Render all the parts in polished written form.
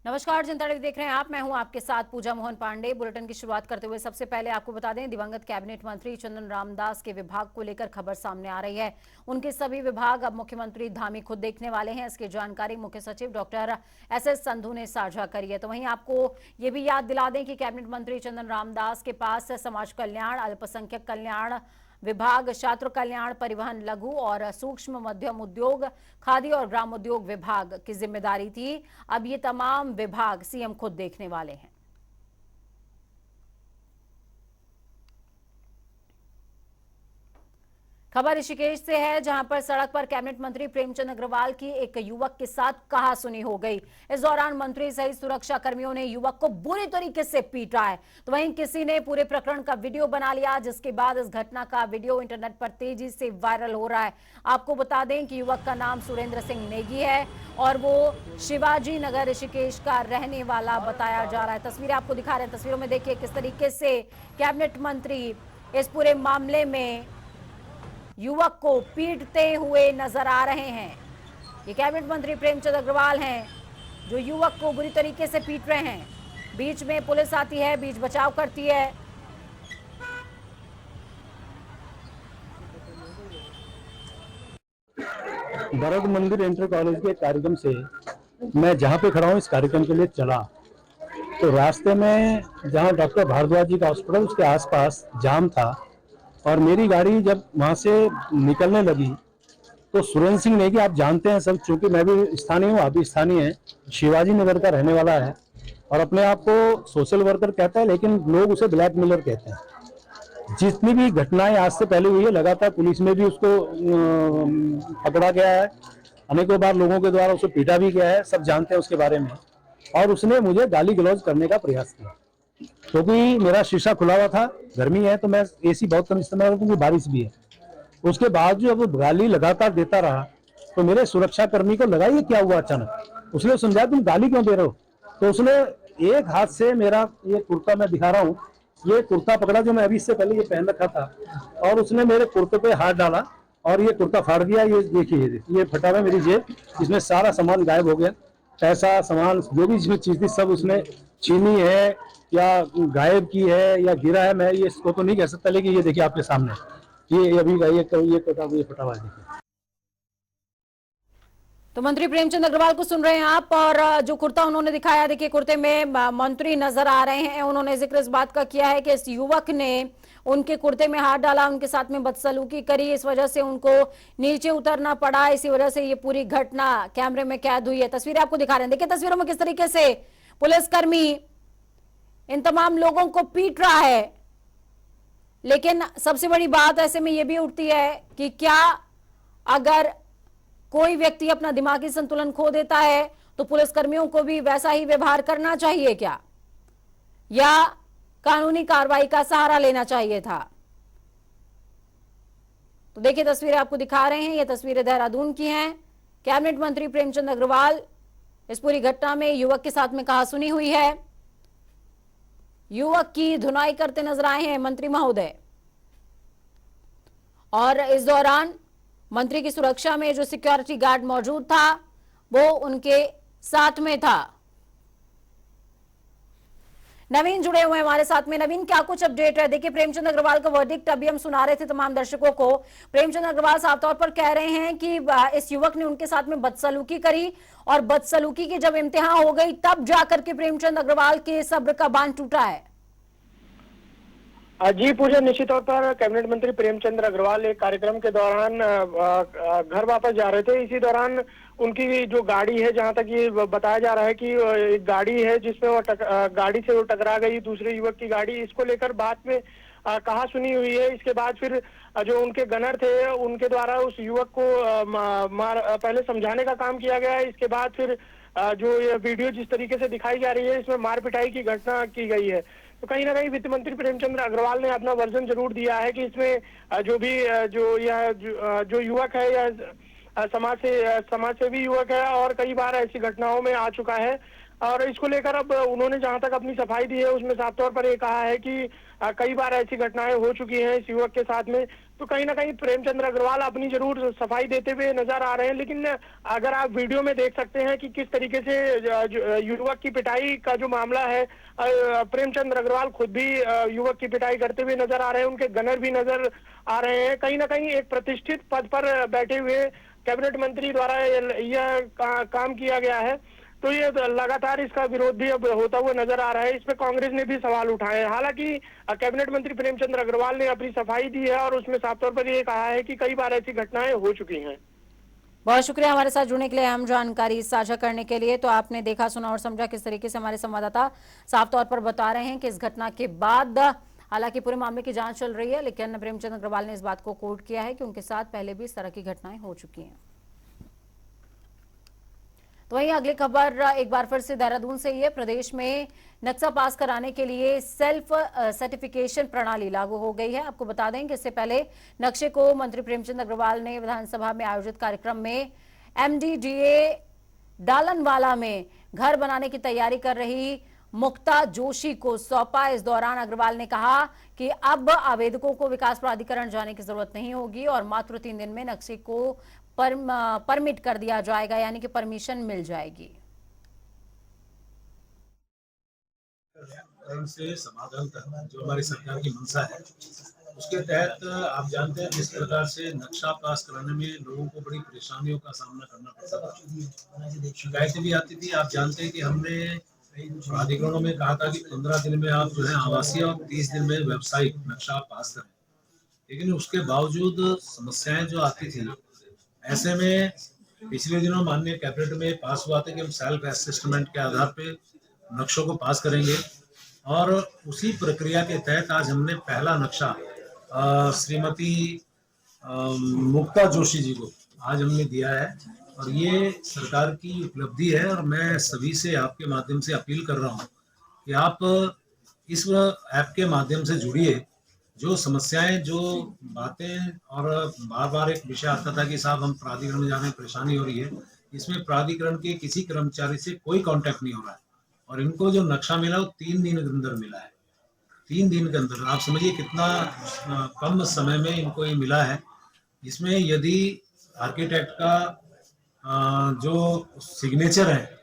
नमस्कार, जनता टीवी देख रहे हैं आप। मैं हूं आपके साथ पूजा मोहन पांडे। बुलेटिन की शुरुआत करते हुए सबसे पहले आपको बता दें, दिवंगत कैबिनेट मंत्री चंदन रामदास के विभाग को लेकर खबर सामने आ रही है। उनके सभी विभाग अब मुख्यमंत्री धामी खुद देखने वाले हैं। इसकी जानकारी मुख्य सचिव डॉक्टर एस संधू ने साझा करी है। तो वहीं आपको ये भी याद दिला दें कि कैबिनेट मंत्री चंदन रामदास के पास समाज कल्याण, अल्पसंख्यक कल्याण विभाग, छात्र कल्याण, परिवहन, लघु और सूक्ष्म मध्यम उद्योग, खादी और ग्राम उद्योग विभाग की जिम्मेदारी थी। अब ये तमाम विभाग सीएम खुद देखने वाले हैं। खबर ऋषिकेश से है, जहां पर सड़क पर कैबिनेट मंत्री प्रेमचंद अग्रवाल की एक युवक के साथ कहासुनी हो गई। इस दौरान मंत्री सहित सुरक्षा कर्मियों ने युवक को बुरी तरीके से पीटा है। तो वहीं किसी ने पूरे प्रकरण का वीडियो बना लिया, जिसके बाद इस घटना का वीडियो इंटरनेट पर तेजी से वायरल हो रहा है। आपको बता दें कि युवक का नाम सुरेंद्र सिंह नेगी है और वो शिवाजी नगर ऋषिकेश का रहने वाला बताया जा रहा है। तस्वीरें आपको दिखा रहे हैं। तस्वीरों में देखिए किस तरीके से कैबिनेट मंत्री इस पूरे मामले में युवक को पीटते हुए नजर आ रहे हैं। ये कैबिनेट मंत्री प्रेमचंद अग्रवाल हैं जो युवक को बुरी तरीके से पीट रहे हैं। बीच में पुलिस आती है, बीच बचाव करती है। भरत मंदिर इंटर कॉलेज के कार्यक्रम से मैं जहाँ पे खड़ा हूँ इस कार्यक्रम के लिए चला, तो रास्ते में जहाँ डॉक्टर भारद्वाज जी का हॉस्पिटल उसके आसपास जाम था और मेरी गाड़ी जब वहाँ से निकलने लगी तो सुरेंद्र सिंह नेगी, आप जानते हैं सब, चूंकि मैं भी स्थानीय हूँ, आप भी स्थानीय हैं, शिवाजी नगर का रहने वाला है और अपने आप को सोशल वर्कर कहता है, लेकिन लोग उसे ब्लैकमेलर कहते हैं। जितनी भी घटनाएं आज से पहले हुई है, लगातार पुलिस में भी उसको पकड़ा गया है, अनेकों बार लोगों के द्वारा उसे पीटा भी गया है, सब जानते हैं उसके बारे में। और उसने मुझे गाली गलौज करने का प्रयास किया, क्योंकि मेरा शीशा खुला हुआ था, गर्मी है तो मैं एसी बहुत कम इस्तेमाल करता हूँ क्योंकि बारिश भी है। उसके बाद जो वो गाली लगातार देता रहा तो मेरे सुरक्षा कर्मी को लगा ये क्या हुआ अचानक। उसने समझा तुम गाली क्यों दे रहे हो, तो उसने एक हाथ से मेरा ये कुर्ता, मैं दिखा रहा हूँ, ये कुर्ता पकड़ा जो मैं अभी इससे पहले ये पहन रखा था और उसने मेरे कुर्ते पे हाथ डाला और ये कुर्ता फाड़ दिया। ये देखिए, ये फटा हुआ मेरी जेब, इसमें सारा सामान गायब हो गया, पैसा सामान जो भी इसमें चीज थी सब उसने छीनी है या गायब की है या गिरा है, मैं ये इसको तो नहीं कह सकता, लेकिन ये देखिए आपके सामने ये अभी ये फटा हुआ देखिए। तो मंत्री प्रेमचंद अग्रवाल को सुन रहे हैं आप, और जो कुर्ता उन्होंने दिखाया, देखिए कुर्ते में मंत्री नजर आ रहे हैं। उन्होंने जिक्र इस बात का किया है कि इस युवक ने उनके कुर्ते में हाथ डाला, उनके साथ में बदसलूकी करी, इस वजह से उनको नीचे उतरना पड़ा। इसी वजह से ये पूरी घटना कैमरे में कैद हुई है। तस्वीरें आपको दिखा रहे हैं, देखिए तस्वीरों में किस तरीके से पुलिसकर्मी इन तमाम लोगों को पीट रहा है। लेकिन सबसे बड़ी बात ऐसे में यह भी उठती है कि क्या अगर कोई व्यक्ति अपना दिमागी संतुलन खो देता है तो पुलिसकर्मियों को भी वैसा ही व्यवहार करना चाहिए क्या, या कानूनी कार्रवाई का सहारा लेना चाहिए था? तो देखिए तस्वीरें आपको दिखा रहे हैं, ये तस्वीरें देहरादून की हैं। कैबिनेट मंत्री प्रेमचंद अग्रवाल इस पूरी घटना में युवक के साथ में कहासुनी हुई है। युवक की धुनाई करते नजर आए हैं मंत्री महोदय, और इस दौरान मंत्री की सुरक्षा में जो सिक्योरिटी गार्ड मौजूद था वो उनके साथ में था। नवीन जुड़े हुए हैं हमारे साथ में। नवीन, क्या कुछ अपडेट है? देखिए प्रेमचंद अग्रवाल का वर्डिक्ट अभी हम सुना रहे थे तमाम दर्शकों को। प्रेमचंद अग्रवाल साफ तौर पर कह रहे हैं कि इस युवक ने उनके साथ में बदसलूकी करी और बदसलूकी की जब इम्तिहान हो गई तब जाकर के प्रेमचंद अग्रवाल के सब्र का बांध टूटा है। जी पूजा, निश्चित तौर पर कैबिनेट मंत्री प्रेमचंद अग्रवाल एक कार्यक्रम के दौरान घर वापस जा रहे थे। इसी दौरान उनकी जो गाड़ी है, जहां तक ये बताया जा रहा है कि एक गाड़ी है जिसमें वो गाड़ी से वो टकरा गई दूसरे युवक की गाड़ी, इसको लेकर बाद में कहा सुनी हुई है। इसके बाद फिर जो उनके गनर थे उनके द्वारा उस युवक को पहले समझाने का काम किया गया है। इसके बाद फिर जो ये वीडियो जिस तरीके से दिखाई जा रही है इसमें मार पिटाई की घटना की गई है। तो कहीं ना कहीं वित्त मंत्री प्रेमचंद अग्रवाल ने अपना वर्जन जरूर दिया है कि इसमें जो भी जो युवक है या समाज सेवी युवक है और कई बार ऐसी घटनाओं में आ चुका है, और इसको लेकर अब उन्होंने जहां तक अपनी सफाई दी है उसमें साफ तौर पर ये कहा है कि कई बार ऐसी घटनाएं हो चुकी हैं इस युवक के साथ में। तो कहीं ना कहीं प्रेमचंद्र अग्रवाल अपनी जरूर सफाई देते हुए नजर आ रहे हैं। लेकिन अगर आप वीडियो में देख सकते हैं कि किस तरीके से युवक की पिटाई का जो मामला है, प्रेमचंद्र अग्रवाल खुद भी युवक की पिटाई करते हुए नजर आ रहे हैं, उनके गनर भी नजर आ रहे हैं। कहीं ना कहीं एक प्रतिष्ठित पद पर बैठे हुए कैबिनेट मंत्री द्वारा यह काम किया गया है, तो ये लगातार इसका विरोध भी अब होता हुआ नजर आ रहा है। इस पे कांग्रेस ने भी सवाल उठाए हैं। हालांकि कैबिनेट मंत्री प्रेमचंद्र अग्रवाल ने अपनी सफाई दी है और उसमें साफ तौर पर ये कहा है कि कई बार ऐसी घटनाएं हो चुकी हैं। बहुत शुक्रिया हमारे साथ जुड़ने के लिए, हम जानकारी साझा करने के लिए। तो आपने देखा, सुना और समझा किस तरीके से हमारे संवाददाता साफ तौर पर बता रहे हैं कि इस घटना के बाद हालांकि पूरे मामले की जांच चल रही है, लेकिन प्रेमचंद्र अग्रवाल ने इस बात को कोट किया है कि उनके साथ पहले भी इस तरह की घटनाएं हो चुकी हैं। तो वहीं अगली खबर एक बार फिर से देहरादून से ही है। प्रदेश में नक्शा पास कराने के लिए सेल्फ सर्टिफिकेशन प्रणाली लागू हो गई है। आपको बता दें कि इससे पहले नक्शे को मंत्री प्रेमचंद अग्रवाल ने विधानसभा में आयोजित कार्यक्रम में MDDA डालनवाला में घर बनाने की तैयारी कर रही मुक्ता जोशी को सौंपा। इस दौरान अग्रवाल ने कहा कि अब आवेदकों को विकास प्राधिकरण जाने की जरूरत नहीं होगी और मात्र 3 दिन में नक्शे को परमिट कर दिया जाएगा, यानी कि परमिशन मिल जाएगी। से समाधान करना जो हमारी सरकार की मंशा है, उसके तहत आप जानते हैं जिस प्रकार से नक्शा पास कराने में लोगों को बड़ी परेशानियों का सामना करना पड़ता था, शिकायतें भी आती थी। आप जानते हैं कि हमने प्राधिकरणों में कहा था कि 15 दिन में आप जो है आवासीय और 30 दिन में व्यावसायिक नक्शा पास करें, लेकिन उसके बावजूद समस्याएं जो आती थी, ऐसे में पिछले दिनों माननीय कैबिनेट में पास हुआ था कि हम सेल्फ असेसमेंट के आधार पे नक्शों को पास करेंगे और उसी प्रक्रिया के तहत आज हमने पहला नक्शा श्रीमती मुक्ता जोशी जी को आज हमने दिया है और ये सरकार की उपलब्धि है। और मैं सभी से आपके माध्यम से अपील कर रहा हूँ कि आप इस ऐप के माध्यम से जुड़िए। जो समस्याएं, जो बातें, और बार बार एक विषय आता था कि साहब हम प्राधिकरण में जाने में परेशानी हो रही है, इसमें प्राधिकरण के किसी कर्मचारी से कोई कांटेक्ट नहीं हो रहा है और इनको जो नक्शा मिला वो 3 दिन के अंदर मिला है। 3 दिन के अंदर आप समझिए कितना कम समय में इनको ये मिला है। इसमें यदि आर्किटेक्ट का जो सिग्नेचर है,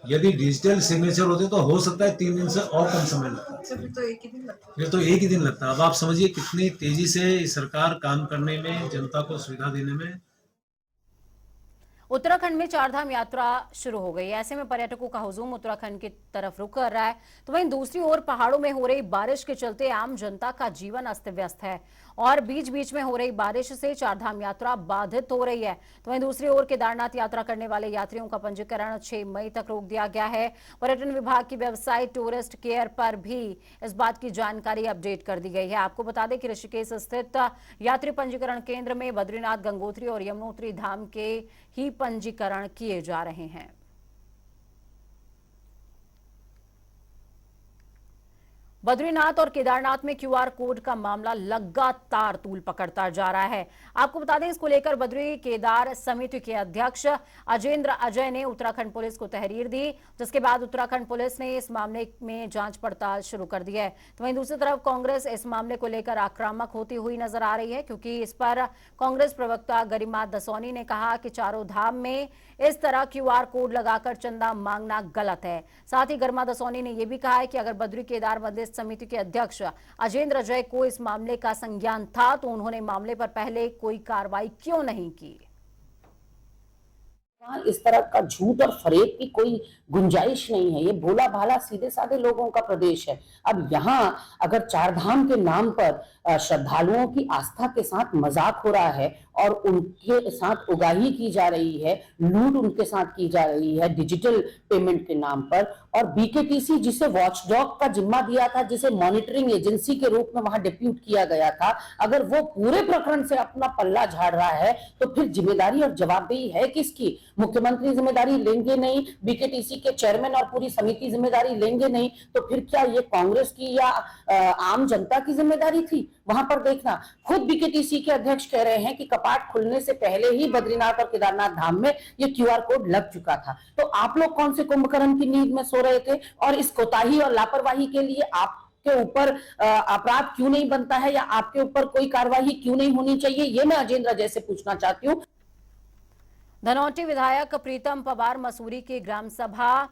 यदि डिजिटल सिग्नेचर होते तो हो सकता है 3 दिन से और कम समय लगता है। फिर तो एक ही दिन लगता है। अब आप समझिए कितनी तेजी से सरकार काम करने में, जनता को सुविधा देने में। उत्तराखंड में चारधाम यात्रा शुरू हो गई है। ऐसे में पर्यटकों का हुजूम उत्तराखंड की तरफ रुख कर रहा है। तो वहीं दूसरी ओर पहाड़ों में हो रही बारिश के चलते आम जनता का जीवन अस्त व्यस्त है और बीच बीच में हो रही बारिश से चारधाम यात्रा बाधित हो रही है। तो वहीं दूसरी ओर केदारनाथ यात्रा करने वाले यात्रियों का पंजीकरण 6 मई तक रोक दिया गया है। पर्यटन विभाग की वेबसाइट टूरिस्ट केयर पर भी इस बात की जानकारी अपडेट कर दी गई है। आपको बता दें कि ऋषिकेश स्थित यात्री पंजीकरण केंद्र में बद्रीनाथ, गंगोत्री और यमुनोत्री धाम के ही पंजीकरण किए जा रहे हैं। बद्रीनाथ और केदारनाथ में QR कोड का मामला लगातार तूल पकड़ता जा रहा है। आपको बता दें, इसको लेकर बद्री केदार समिति के अध्यक्ष अजेंद्र अजय ने उत्तराखंड पुलिस को तहरीर दी, जिसके बाद उत्तराखंड पुलिस ने इस मामले में जांच पड़ताल शुरू कर दी है। तो वहीं दूसरी तरफ कांग्रेस इस मामले को लेकर आक्रामक होती हुई नजर आ रही है, क्योंकि इस पर कांग्रेस प्रवक्ता गरिमा दसौनी ने कहा कि चारों धाम में इस तरह QR कोड लगाकर चंदा मांगना गलत है। साथ ही गरिमा दसौनी ने यह भी कहा है कि अगर बद्री केदार मंदिर समिति के अध्यक्ष अजेंद्र अजय को इस मामले का संज्ञान था तो उन्होंने मामले पर पहले कोई कार्रवाई क्यों नहीं की। इस तरह का झूठ और फरेब की कोई गुंजाइश नहीं है। ये भोला भाला सीधे साधे लोगों का प्रदेश है। अब यहाँ अगर चारधाम के नाम पर श्रद्धालुओं की आस्था के साथ मजाक हो रहा है और उनके साथ उगाही की जा रही है, लूट उनके साथ की जा रही है डिजिटल पेमेंट के नाम पर, और BKTC जिसे वॉचडॉग का जिम्मा दिया था, जिसे मॉनिटरिंग एजेंसी के रूप में वहां डिप्यूट किया गया था, अगर वो पूरे प्रकरण से अपना पल्ला झाड़ रहा है तो फिर जिम्मेदारी और जवाबदेही है किसकी? मुख्यमंत्री जिम्मेदारी लेंगे नहीं, BKTC के चेयरमैन और पूरी समिति जिम्मेदारी लेंगे नहीं, तो फिर क्या ये कांग्रेस की या आम जनता की जिम्मेदारी थी? वहां पर देखना, खुद BKTC के अध्यक्ष कह रहे हैं कि कपाट खुलने से पहले ही बद्रीनाथ और केदारनाथ धाम में ये QR कोड लग चुका था। तो आप लोग कौन से कुंभकर्ण की नींद में सो रहे थे? और इस कोताही और लापरवाही के लिए आप के ऊपर अपराध क्यों नहीं बनता है, या आपके ऊपर कोई कार्यवाही क्यों नहीं होनी चाहिए, ये मैं अजेंद्र अजय से पूछना चाहती हूँ। धनौल्टी विधायक प्रीतम पवार मसूरी की ग्राम सभा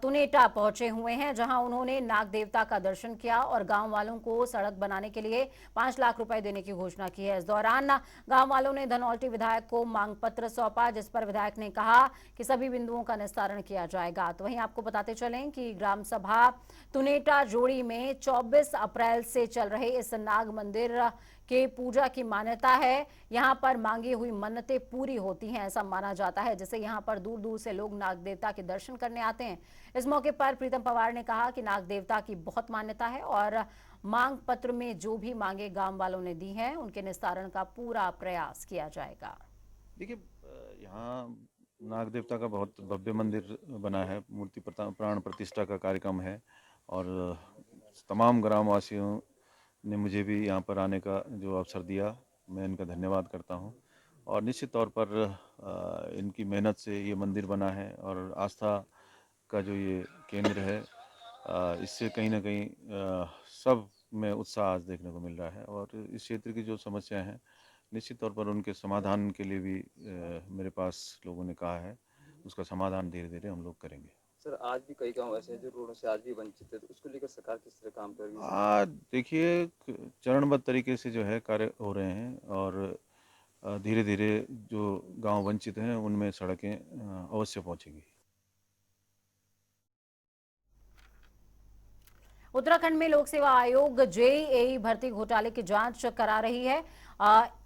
तुनेटा पहुंचे हुए हैं, जहां उन्होंने नाग देवता का दर्शन किया और गांव वालों को सड़क बनाने के लिए 5 लाख रुपए देने की घोषणा की है। इस दौरान गांव वालों ने धनौल्टी विधायक को मांग पत्र सौंपा, जिस पर विधायक ने कहा कि सभी बिंदुओं का निस्तारण किया जाएगा। तो वहीं आपको बताते चलें कि ग्राम सभा तुनेटा जोड़ी में 24 अप्रैल से चल रहे इस नाग मंदिर के पूजा की मान्यता है। यहाँ पर मांगी हुई मन्नतें पूरी होती हैं, ऐसा माना जाता है, जिससे यहाँ पर दूर दूर से लोग नाग देवता के दर्शन करने आते हैं। इस मौके पर प्रीतम पवार ने कहा कि नाग देवता की बहुत मान्यता है और मांग पत्र में जो भी मांगे गांव वालों ने दी हैं, उनके निस्तारण का पूरा प्रयास किया जाएगा। देखिए, यहाँ नाग देवता का बहुत भव्य मंदिर बना है, मूर्ति प्राण प्रतिष्ठा का कार्यक्रम है और तमाम ग्रामवासियों ने मुझे भी यहाँ पर आने का जो अवसर दिया, मैं इनका धन्यवाद करता हूँ। और निश्चित तौर पर इनकी मेहनत से ये मंदिर बना है और आस्था का जो ये केंद्र है, इससे कहीं ना कहीं सब में उत्साह आज देखने को मिल रहा है। और इस क्षेत्र की जो समस्याएं हैं, निश्चित तौर पर उनके समाधान के लिए भी मेरे पास लोगों ने कहा है, उसका समाधान धीरे धीरे हम लोग करेंगे। सर, आज भी कई गांव ऐसे हैं जो रोडों से आज भी वंचित है, तो उसको लेकर सरकार किस तरह काम कर रही है? देखिए, चरणबद्ध तरीके से जो है कार्य हो रहे हैं और धीरे धीरे जो गांव वंचित हैं उनमें सड़कें अवश्य पहुंचेंगी। उत्तराखंड में लोक सेवा आयोग जेईई भर्ती घोटाले की जांच करा रही है।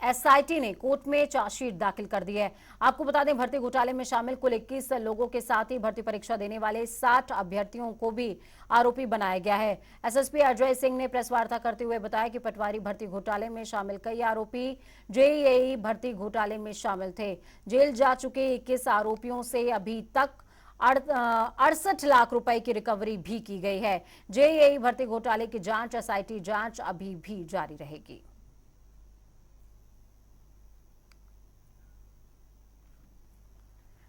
एसआईटी ने कोर्ट में चार्जशीट दाखिल कर दी है। आपको बता दें, भर्ती घोटाले में शामिल कुल 21 लोगों के साथ ही भर्ती परीक्षा देने वाले 60 अभ्यर्थियों को भी आरोपी बनाया गया है। एसएसपी अजय सिंह ने प्रेस वार्ता करते हुए बताया कि पटवारी भर्ती घोटाले में शामिल कई आरोपी जेईई भर्ती घोटाले में शामिल थे। जेल जा चुके 21 आरोपियों से अभी तक 68 लाख रुपए की रिकवरी भी की गई है। जेईई भर्ती घोटाले की जांच, एसआईटी जांच अभी भी जारी रहेगी।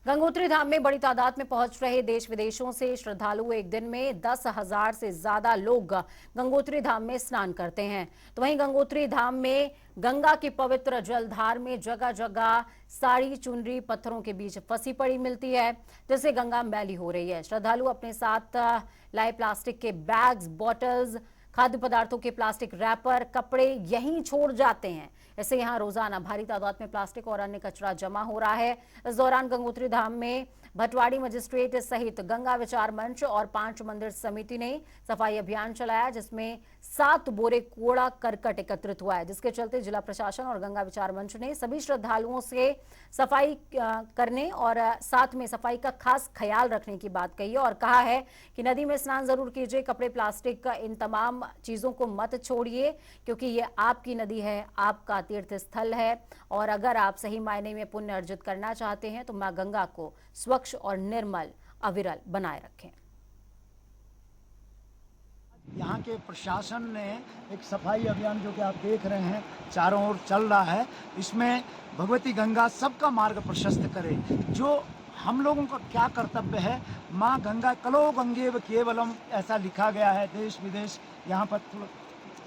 गंगोत्री धाम में बड़ी तादाद में पहुंच रहे देश विदेशों से श्रद्धालु एक दिन में 10,000 से ज्यादा लोग गंगोत्री धाम में स्नान करते हैं। तो वहीं गंगोत्री धाम में गंगा की पवित्र जलधार में जगह जगह साड़ी चुनरी पत्थरों के बीच फंसी पड़ी मिलती है, जिससे गंगा मैली हो रही है। श्रद्धालु अपने साथ लाए प्लास्टिक के बैग्स, बॉटल्स, खाद्य पदार्थों के प्लास्टिक रैपर, कपड़े यहीं छोड़ जाते हैं। इससे यहां रोजाना भारी तादाद में प्लास्टिक और अन्य कचरा जमा हो रहा है। इस दौरान गंगोत्री धाम में भटवाड़ी मजिस्ट्रेट सहित गंगा विचार मंच और 5 मंदिर समिति ने सफाई अभियान चलाया, जिसमें 7 बोरे कूड़ा करकट एकत्रित हुआ है, जिसके चलते जिला प्रशासन और गंगा विचार मंच ने सभी श्रद्धालुओं से सफाई करने और साथ में सफाई का खास ख्याल रखने की बात कही है और कहा है कि नदी में स्नान जरूर कीजिए, कपड़े, प्लास्टिक का इन तमाम चीजों को मत छोड़िए, क्योंकि ये आपकी नदी है, आपका तीर्थ स्थल है और अगर आप सही मायने में पुण्य अर्जित करना चाहते हैं तो मां गंगा को स्वच्छ और निर्मल अविरल बनाए रखें। यहाँ के प्रशासन ने एक सफाई अभियान जो कि आप देख रहे हैं चारों ओर चल रहा है, इसमें भगवती गंगा सबका मार्ग प्रशस्त करे। जो हम लोगों का क्या कर्तव्य है, माँ गंगा कलो गंगेव केवलम ऐसा लिखा गया है। देश विदेश यहाँ पर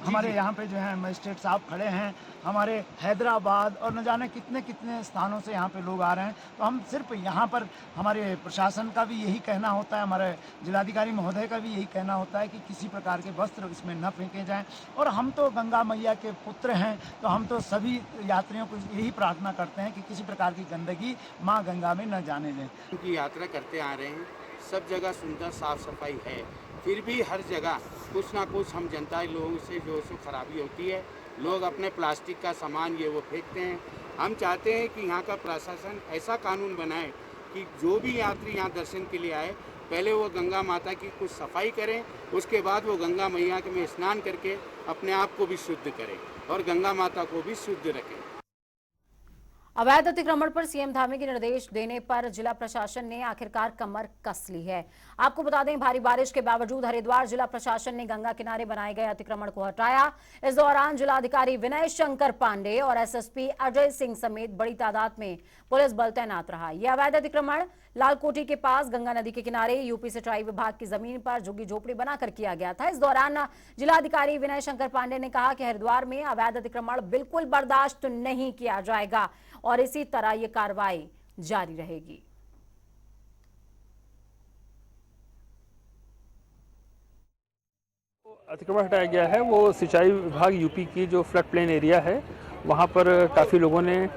हमारे यहाँ पे जो है मजिस्ट्रेट साहब खड़े हैं, हमारे हैदराबाद और न जाने कितने कितने स्थानों से यहाँ पे लोग आ रहे हैं। तो हम सिर्फ यहाँ पर हमारे प्रशासन का भी यही कहना होता है, हमारे जिलाधिकारी महोदय का भी यही कहना होता है कि किसी प्रकार के वस्त्र इसमें न फेंके जाएं। और हम तो गंगा मैया के पुत्र हैं, तो हम तो सभी यात्रियों को यही प्रार्थना करते हैं कि किसी प्रकार की गंदगी माँ गंगा में न जाने दें। उनकी यात्रा करते आ रहे हैं, सब जगह सुंदर साफ सफाई है, फिर भी हर जगह कुछ ना कुछ हम जनता लोगों से जो सो खराबी होती है। लोग अपने प्लास्टिक का सामान ये वो फेंकते हैं। हम चाहते हैं कि यहाँ का प्रशासन ऐसा कानून बनाए कि जो भी यात्री यहाँ दर्शन के लिए आए, पहले वो गंगा माता की कुछ सफाई करें, उसके बाद वो गंगा मैया में स्नान करके अपने आप को भी शुद्ध करें और गंगा माता को भी शुद्ध रखें। अवैध अतिक्रमण पर सीएम धामी के निर्देश देने पर जिला प्रशासन ने आखिरकार कमर कस ली है। आपको बता दें, भारी बारिश के बावजूद हरिद्वार जिला प्रशासन ने गंगा किनारे बनाए गए अतिक्रमण को हटाया। इस दौरान जिलाधिकारी विनय शंकर पांडे और एसएसपी अजय सिंह समेत बड़ी तादाद में पुलिस बल तैनात रहा। यह अवैध अतिक्रमण लालकोठी के पास गंगा नदी के किनारे यूपी सिंचाई विभाग की जमीन पर झुग्गी झोपड़ी बनाकर किया गया था। इस दौरान जिलाधिकारी विनय शंकर पांडे ने कहा कि हरिद्वार में अवैध अतिक्रमण बिल्कुल बर्दाश्त नहीं किया जाएगा और इसी तरह ये कार्रवाई जारी रहेगी। अतिक्रमण हटाया गया है वो सिंचाई विभाग यूपी की जो फ्लड प्लेन एरिया है वहाँ पर काफ़ी लोगों ने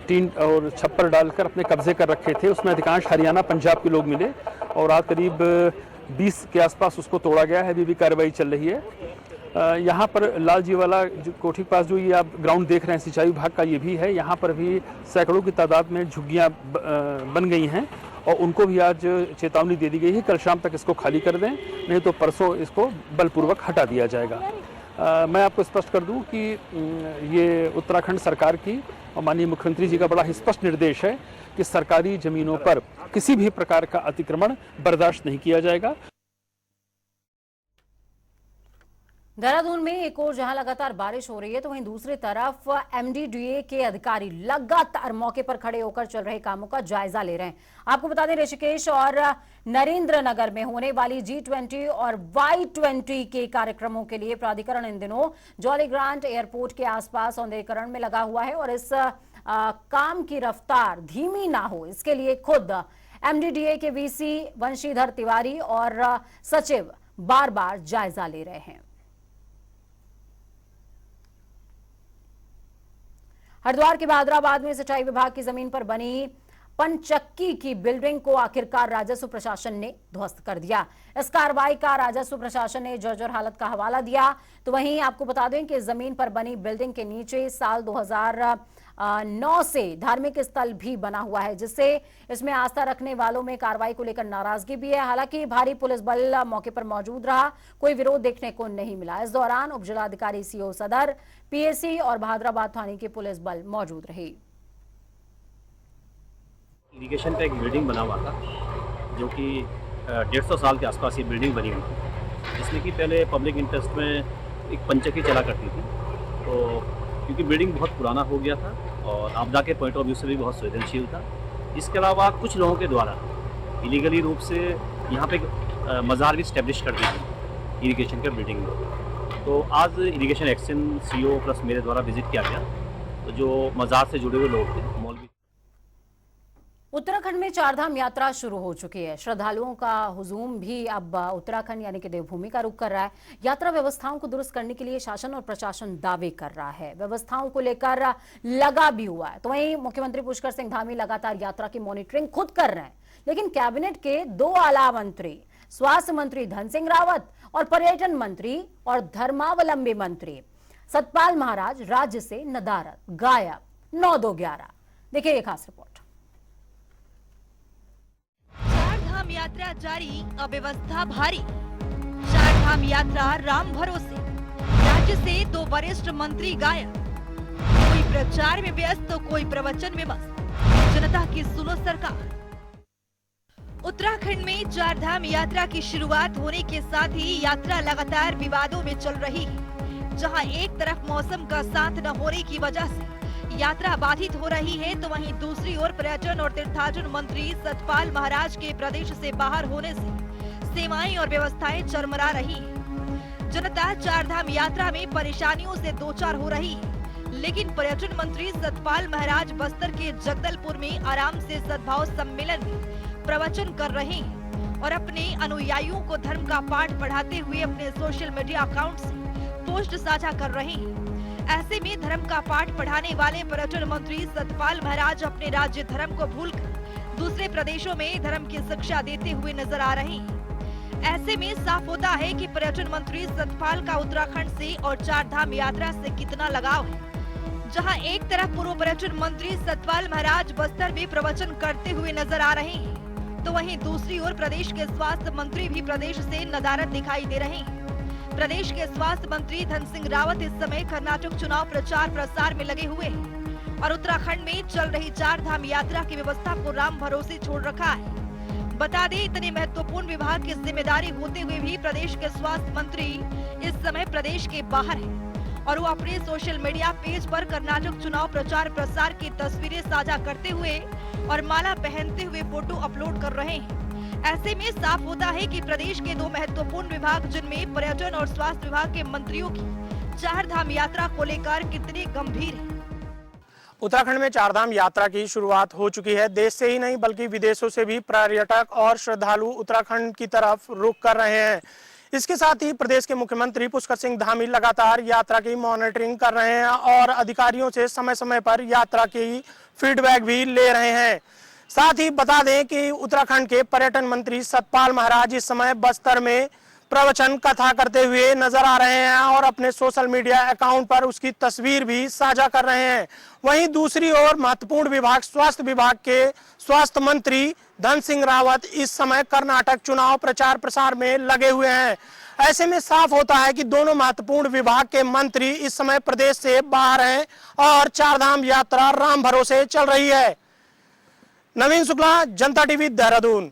टीन और छप्पर डालकर अपने कब्जे कर रखे थे। उसमें अधिकांश हरियाणा पंजाब के लोग मिले और आज करीब 20 के आसपास उसको तोड़ा गया है। अभी भी कार्रवाई चल रही है। यहाँ पर लाल जी वाला जो कोठी के पास जो ये आप ग्राउंड देख रहे हैं सिंचाई विभाग का, ये भी है। यहाँ पर भी सैकड़ों की तादाद में झुग्गियाँ बन गई हैं और उनको भी आज चेतावनी दे दी गई है, कल शाम तक इसको खाली कर दें, नहीं तो परसों इसको बलपूर्वक हटा दिया जाएगा। मैं आपको स्पष्ट कर दूं कि ये उत्तराखंड सरकार की और माननीय मुख्यमंत्री जी का बड़ा ही स्पष्ट निर्देश है कि सरकारी जमीनों पर किसी भी प्रकार का अतिक्रमण बर्दाश्त नहीं किया जाएगा। देहरादून में एक और जहां लगातार बारिश हो रही है तो वहीं दूसरी तरफ एमडीडीए के अधिकारी लगातार मौके पर खड़े होकर चल रहे कामों का जायजा ले रहे हैं। आपको बता दें, ऋषिकेश और नरेंद्रनगर में होने वाली G20 और Y20 के कार्यक्रमों के लिए प्राधिकरण इन दिनों जॉली ग्रांट एयरपोर्ट के आसपास सौंदर्यीकरण में लगा हुआ है और इस काम की रफ्तार धीमी ना हो, इसके लिए खुद एमडीडीए के वीसी वंशीधर तिवारी और सचिव बार बार जायजा ले रहे हैं। हरिद्वार के बहादुराबाद में सिंचाई विभाग की जमीन पर बनी पंचक्की की बिल्डिंग को आखिरकार राजस्व प्रशासन ने ध्वस्त कर दिया। इस कार्रवाई का राजस्व प्रशासन ने जर्जर हालत का हवाला दिया। तो वहीं आपको बता दें कि जमीन पर बनी बिल्डिंग के नीचे साल 2009 से धार्मिक स्थल भी बना हुआ है, जिससे इसमें आस्था रखने वालों में कार्रवाई को लेकर नाराजगी भी है। हालांकि भारी पुलिस बल मौके पर मौजूद रहा, कोई विरोध देखने को नहीं मिला। इस दौरान उप जिलाधिकारी सीओ सदर, पीएसी और बहादुराबाद थाने की पुलिस बल मौजूद रही। इरिगेशन का एक बिल्डिंग बना हुआ था जो कि 150 साल के आसपास ये बिल्डिंग बनी हुई थी, जिसमें कि पहले पब्लिक इंटरेस्ट में एक पंचक्की चला करती थी। तो क्योंकि बिल्डिंग बहुत पुराना हो गया था और आपदा के पॉइंट ऑफ व्यू से भी बहुत संवेदनशील था, इसके अलावा कुछ लोगों के द्वारा इलीगली रूप से यहाँ पे मज़ार भी स्टैब्लिश कर दी गई इरिगेशन के बिल्डिंग में। तो आज इरिगेशन एक्शन सीओ प्लस मेरे द्वारा विजिट किया गया, तो जो मज़ार से जुड़े हुए लोग थे, मौलवी। उत्तराखंड में चारधाम यात्रा शुरू हो चुकी है। श्रद्धालुओं का हुजूम भी अब उत्तराखंड यानी कि देवभूमि का रुख कर रहा है। यात्रा व्यवस्थाओं को दुरुस्त करने के लिए शासन और प्रशासन दावे कर रहा है, व्यवस्थाओं को लेकर लगा भी हुआ है। तो वहीं मुख्यमंत्री पुष्कर सिंह धामी लगातार यात्रा की मॉनिटरिंग खुद कर रहे हैं, लेकिन कैबिनेट के 2 आला मंत्री, स्वास्थ्य मंत्री धन सिंह रावत और पर्यटन मंत्री और धर्मावलंबी मंत्री सतपाल महाराज राज्य से नदारद, गायब 9-2-11। देखिए ये खास रिपोर्ट। चारधाम यात्रा जारी, अव्यवस्था भारी। चारधाम यात्रा राम भरोसे, राज्य से 2 वरिष्ठ मंत्री गायब। कोई प्रचार में व्यस्त तो कोई प्रवचन में मस्त। जनता की सुनो सरकार। उत्तराखंड में चारधाम यात्रा की शुरुआत होने के साथ ही यात्रा लगातार विवादों में चल रही है। जहां एक तरफ मौसम का साथ न होने की वजह से यात्रा बाधित हो रही है, तो वहीं दूसरी ओर पर्यटन और तीर्थाटन मंत्री सतपाल महाराज के प्रदेश से बाहर होने से सेवाएं और व्यवस्थाएं चरमरा रही है। जनता चारधाम यात्रा में परेशानियों से दो चार हो रही है, लेकिन पर्यटन मंत्री सतपाल महाराज बस्तर के जगदलपुर में आराम से सद्भाव सम्मेलन में प्रवचन कर रहे हैं और अपने अनुयायियों को धर्म का पाठ पढ़ाते हुए अपने सोशल मीडिया अकाउंट से पोस्ट साझा कर रहे हैं। ऐसे में धर्म का पाठ पढ़ाने वाले पर्यटन मंत्री सतपाल महाराज अपने राज्य धर्म को भूलकर दूसरे प्रदेशों में धर्म की शिक्षा देते हुए नजर आ रहे हैं। ऐसे में साफ होता है कि पर्यटन मंत्री सतपाल का उत्तराखंड से और चारधाम यात्रा से कितना लगाव है। जहां एक तरफ पूर्व पर्यटन मंत्री सतपाल महाराज बस्तर में प्रवचन करते हुए नजर आ रहे हैं, तो वहीं दूसरी ओर प्रदेश के स्वास्थ्य मंत्री भी प्रदेश से नदारद दिखाई दे रहे हैं। प्रदेश के स्वास्थ्य मंत्री धन सिंह रावत इस समय कर्नाटक चुनाव प्रचार प्रसार में लगे हुए हैं और उत्तराखंड में चल रही 4 धाम यात्रा की व्यवस्था को राम भरोसे छोड़ रखा है। बता दें, इतने महत्वपूर्ण विभाग की जिम्मेदारी होते हुए भी प्रदेश के स्वास्थ्य मंत्री इस समय प्रदेश के बाहर हैं और वो अपने सोशल मीडिया पेज पर कर्नाटक चुनाव प्रचार प्रसार की तस्वीरें साझा करते हुए और माला पहनते हुए फोटो अपलोड कर रहे हैं। ऐसे में साफ होता है कि प्रदेश के 2 महत्वपूर्ण विभाग, जिनमें पर्यटन और स्वास्थ्य विभाग के मंत्रियों की 4 धाम यात्रा को लेकर कितने गंभीर है। उत्तराखंड में 4 धाम यात्रा की शुरुआत हो चुकी है। देश से ही नहीं बल्कि विदेशों से भी पर्यटक और श्रद्धालु उत्तराखंड की तरफ रुख कर रहे हैं। इसके साथ ही प्रदेश के मुख्यमंत्री पुष्कर सिंह धामी लगातार यात्रा की मॉनिटरिंग कर रहे हैं और अधिकारियों से समय समय पर यात्रा की फीडबैक भी ले रहे हैं। साथ ही बता दें कि उत्तराखंड के पर्यटन मंत्री सतपाल महाराज इस समय बस्तर में प्रवचन कथा करते हुए नजर आ रहे हैं और अपने सोशल मीडिया अकाउंट पर उसकी तस्वीर भी साझा कर रहे हैं। वहीं दूसरी ओर महत्वपूर्ण विभाग स्वास्थ्य विभाग के स्वास्थ्य मंत्री धन सिंह रावत इस समय कर्नाटक चुनाव प्रचार प्रसार में लगे हुए हैं। ऐसे में साफ होता है कि दोनों महत्वपूर्ण विभाग के मंत्री इस समय प्रदेश से बाहर हैं और 4 धाम यात्रा राम भरोसे चल रही है। नवीन शुक्ला, जनता टीवी, देहरादून।